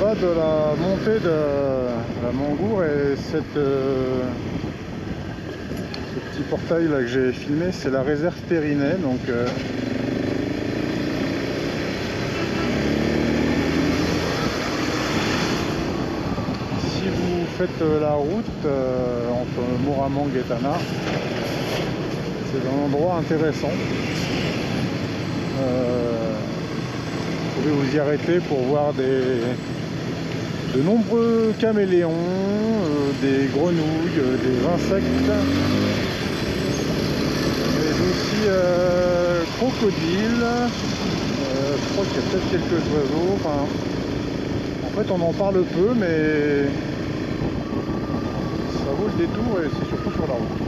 bas de la montée de la Mangoure et ce petit portail là que j'ai filmé, c'est la réserve Périnet. Donc si vous faites la route entre Mauramang et Tana, c'est un endroit intéressant. Vous pouvez vous y arrêter pour voir de nombreux caméléons, des grenouilles, des insectes, mais aussi crocodiles. Je crois qu'il y a peut-être quelques oiseaux. Enfin, en fait, on en parle peu, mais ça vaut le détour et c'est surtout sur la route.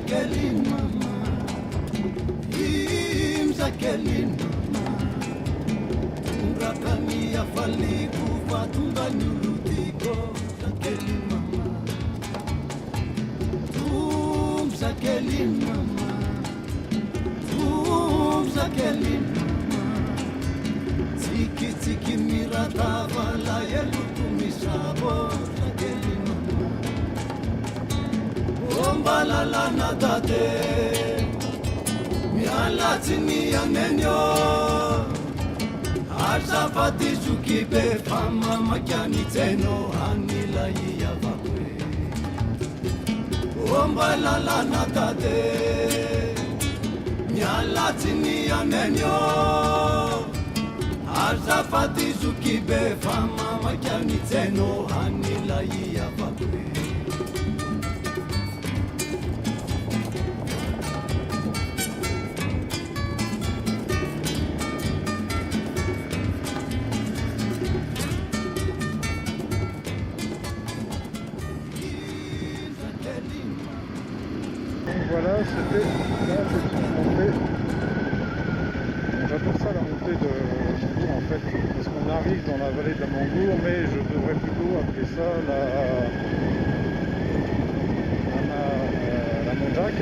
Jacqueline mama, Jacqueline mama, Urakani afaliku fatunga nyulutiko Jacqueline mama, Jacqueline mama, Jacqueline mama, Tiki tiki mirata vala yelutu misabo Jacqueline mama, Ombalala nadate Mialatini anenyo Arzafati zukibe fama makiani teno anila yavakwe Ombalala nadate Mialatini anenyo Arzafati zukibe fama makiani teno anila yavakwe Voilà, c'était la petite montée. J'appelle ça la montée de Mangour en fait, parce qu'on arrive dans la vallée de la Mangour, mais je devrais plutôt appeler ça la Monjac.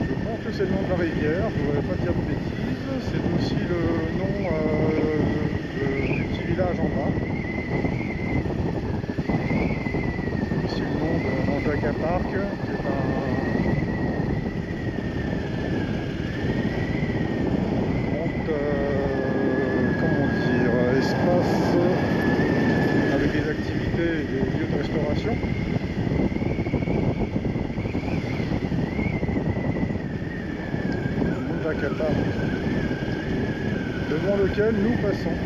Je pense que c'est le nom de la rivière, je ne voudrais pas dire de bêtises. C'est aussi le nom du petit village en bas. Monjac Park, qui est comment dire, espace avec des activités et des lieux de restauration. Monjac Park, devant lequel nous passons.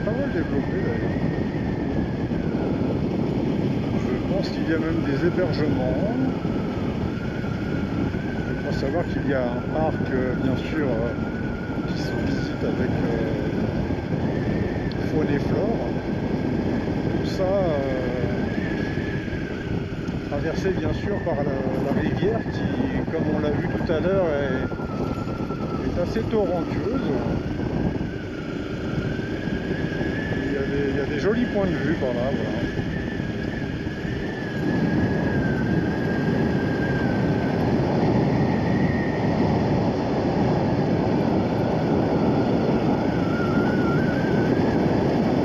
Pas mal développé d'ailleurs. Je pense qu'il y a même des hébergements. Il faut savoir qu'il y a un parc, bien sûr, qui se visite avec faune et flore. Tout ça traversé bien sûr par la rivière qui, comme on l'a vu tout à l'heure, est assez torrentueuse. Il y a des jolis points de vue par là, voilà.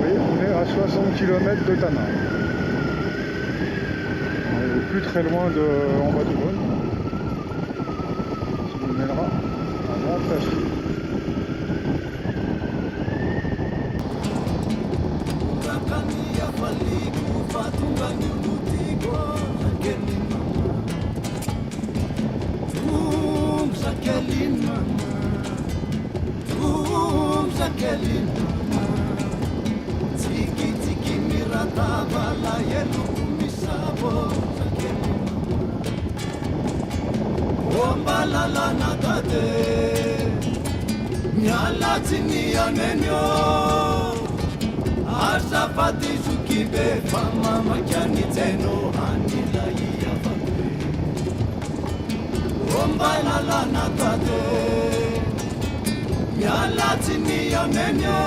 Oui, on est à 60 km de Tana. On est plus très loin de en bas du Rhône, qui nous mènera à Montachi. Jacqueline mama, Jacqueline mama, Tiki tiki mirata vala yelu misabo Jacqueline mama, Ombalala nadate Mialatini anenyo Arzafati zukibe fama makiani teno anila yavakwe Ombalala nadate Mialatini anenyo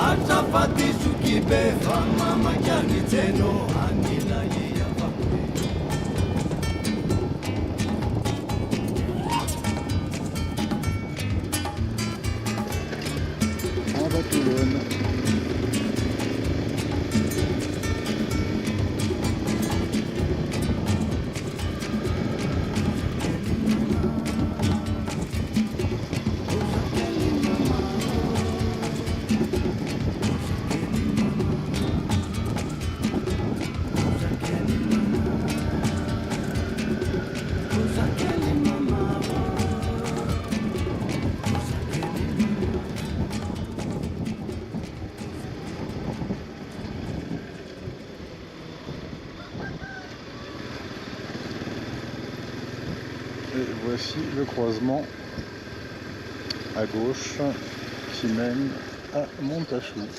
Arzafati zukibe fama makiani teno anila yavakwe En bas Toulon. Et voici le croisement à gauche qui mène à Montachou.